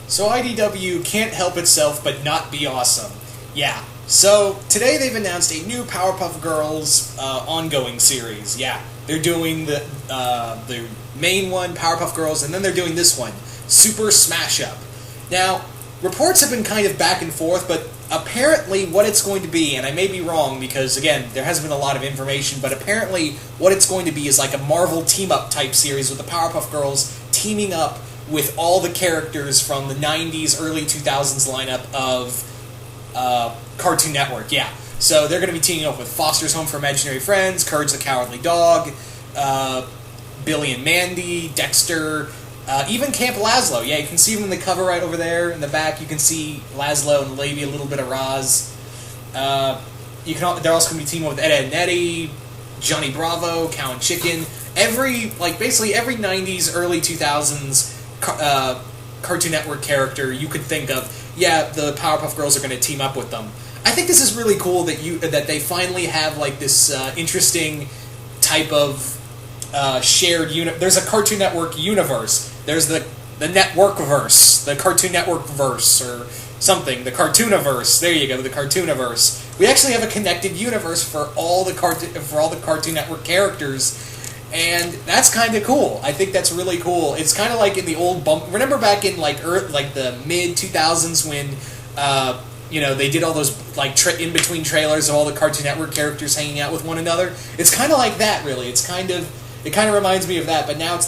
So IDW can't help itself but not be awesome. Yeah. So today they've announced a new Powerpuff Girls ongoing series. Yeah, they're doing the main one, Powerpuff Girls, and then they're doing this one, Super Smash Up. Now, reports have been kind of back and forth, but apparently what it's going to be, and I may be wrong because, again, there hasn't been a lot of information, but apparently what it's going to be is like a Marvel team-up type series with the Powerpuff Girls teaming up with all the characters from the 90s, early 2000s lineup of Cartoon Network, yeah. So they're going to be teaming up with Foster's Home for Imaginary Friends, Courage the Cowardly Dog, Billy and Mandy, Dexter, even Camp Lazlo. Yeah, you can see them in the cover right over there in the back. You can see Lazlo and maybe a little bit of Roz. They're also going to be teaming up with Ed, and Eddie, Johnny Bravo, Cow and Chicken. Basically every 90s, early 2000s Cartoon Network character you could think of, yeah, the Powerpuff Girls are going to team up with them. I think this is really cool that they finally have like this interesting type of shared There's a Cartoon Network universe. There's the Network-verse, the Cartoon Network-verse, or something, the Cartooniverse. There you go, the Cartooniverse. We actually have a connected universe for all the Cartoon Network characters. And that's kind of cool. I think that's really cool. It's kind of like in the old remember back in like the mid 2000s when they did all those like in between trailers of all the Cartoon Network characters hanging out with one another. It's kind of like that, really. It kind of reminds me of that. But now it's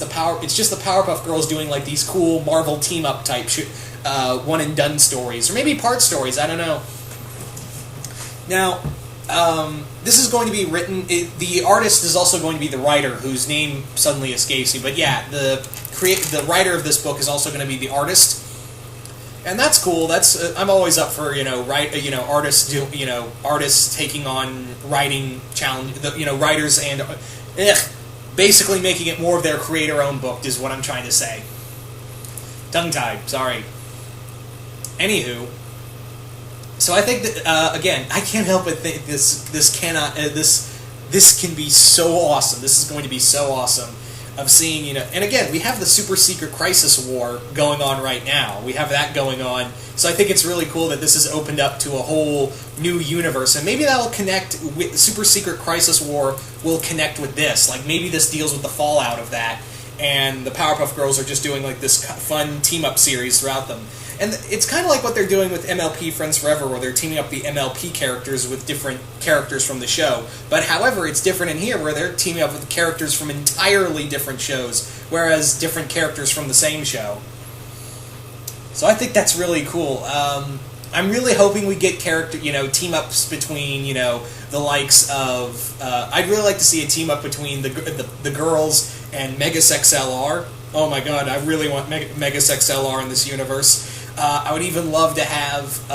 just the Powerpuff Girls doing like these cool Marvel team up type one and done stories, or maybe part stories. I don't know. Now. This is going to be written. The artist is also going to be the writer, whose name suddenly escapes me. But yeah, the writer of this book is also going to be the artist, and that's cool. I'm always up for artists taking on writing challenge. Writers and basically making it more of their creator-owned book is what I'm trying to say. Tongue-tied. Sorry. Anywho. So I think that again, I can't help but think this can be so awesome. This is going to be so awesome of seeing, and again, we have the Super Secret Crisis War going on right now. We have that going on. So I think it's really cool that this has opened up to a whole new universe, and maybe that'll connect with Super Secret Crisis War will connect with this. Like maybe this deals with the fallout of that, and the Powerpuff Girls are just doing like this fun team up series throughout them. And it's kind of like what they're doing with MLP Friends Forever, where they're teaming up the MLP characters with different characters from the show. But however, it's different in here, where they're teaming up with characters from entirely different shows, whereas different characters from the same show. So I think that's really cool. I'm really hoping we get team-ups between, the likes of... I'd really like to see a team-up between the girls and Megas XLR. Oh my god, I really want Megas XLR in this universe. I would even love to have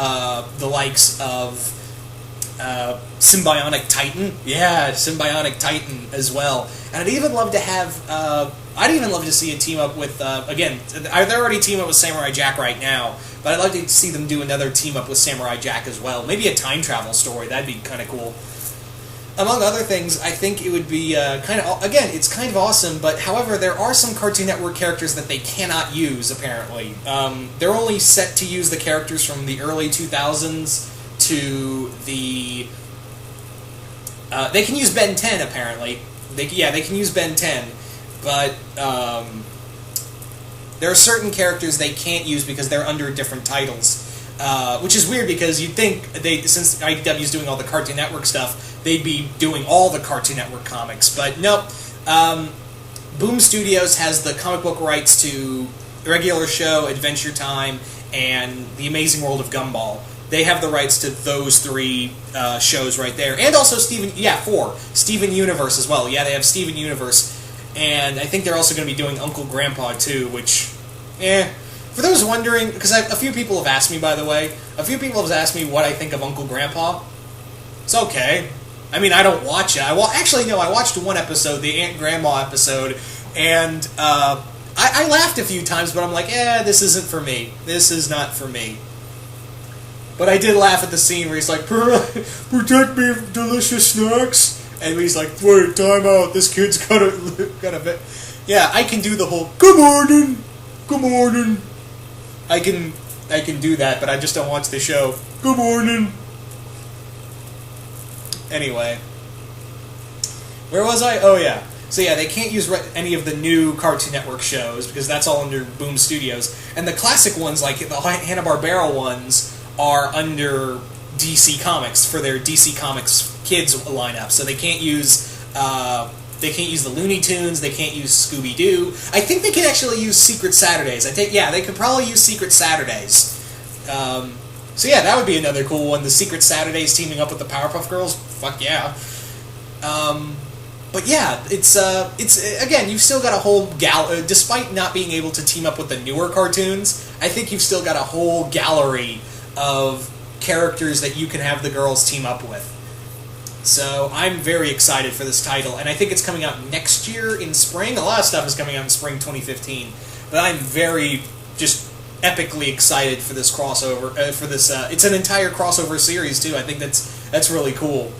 the likes of Symbionic Titan. Yeah, Symbionic Titan as well. And I'd even love to have... I'd even love to see a team-up with... again, they're already teaming up with Samurai Jack right now, but I'd like to see them do another team-up with Samurai Jack as well. Maybe a time travel story. That'd be kind of cool. Among other things, I think it would be again, it's kind of awesome, but however, there are some Cartoon Network characters that they cannot use, apparently. They're only set to use the characters from the early 2000s to the... they can use Ben 10, apparently. They can use Ben 10, but there are certain characters they can't use because they're under different titles. Which is weird because you'd think since IDW's doing all the Cartoon Network stuff, they'd be doing all the Cartoon Network comics. But nope. Boom Studios has the comic book rights to the regular show, Adventure Time, and The Amazing World of Gumball. They have the rights to those three shows right there. And also four. Steven Universe as well. Yeah, they have Steven Universe. And I think they're also going to be doing Uncle Grandpa too, which, For those wondering, because a few people have asked me, by the way, what I think of Uncle Grandpa. It's okay. I mean, I don't watch it. I watched one episode, the Aunt Grandma episode, and I laughed a few times, but I'm like, this isn't for me. This is not for me. But I did laugh at the scene where he's like, protect me from delicious snacks. And he's like, wait, time out, this kid's got a bit. Yeah, I can do the whole, good morning. I can do that, but I just don't watch the show. Good morning. Anyway, where was I? Oh yeah. So yeah, they can't use any of the new Cartoon Network shows because that's all under Boom Studios, and the classic ones like the Hanna-Barbera ones are under DC Comics for their DC Comics Kids lineup. So they can't use the Looney Tunes. They can't use Scooby Doo. I think they could actually use Secret Saturdays. They could probably use Secret Saturdays. So yeah, that would be another cool one. The Secret Saturdays teaming up with the Powerpuff Girls. Fuck yeah. But yeah, it's again, you've still got a whole despite not being able to team up with the newer cartoons, I think you've still got a whole gallery of characters that you can have the girls team up with. So I'm very excited for this title, and I think it's coming out next year in spring. A lot of stuff is coming out in spring 2015, but I'm very just epically excited for this crossover. It's an entire crossover series too. I think that's really cool.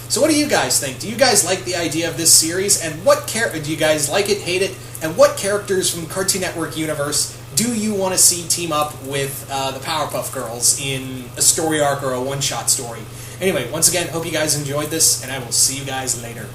So what do you guys think? Do you guys like the idea of this series? And do you guys like it, hate it? And what characters from the Cartoon Network universe do you want to see team up with the Powerpuff Girls in a story arc or a one-shot story? Anyway, once again, hope you guys enjoyed this, and I will see you guys later.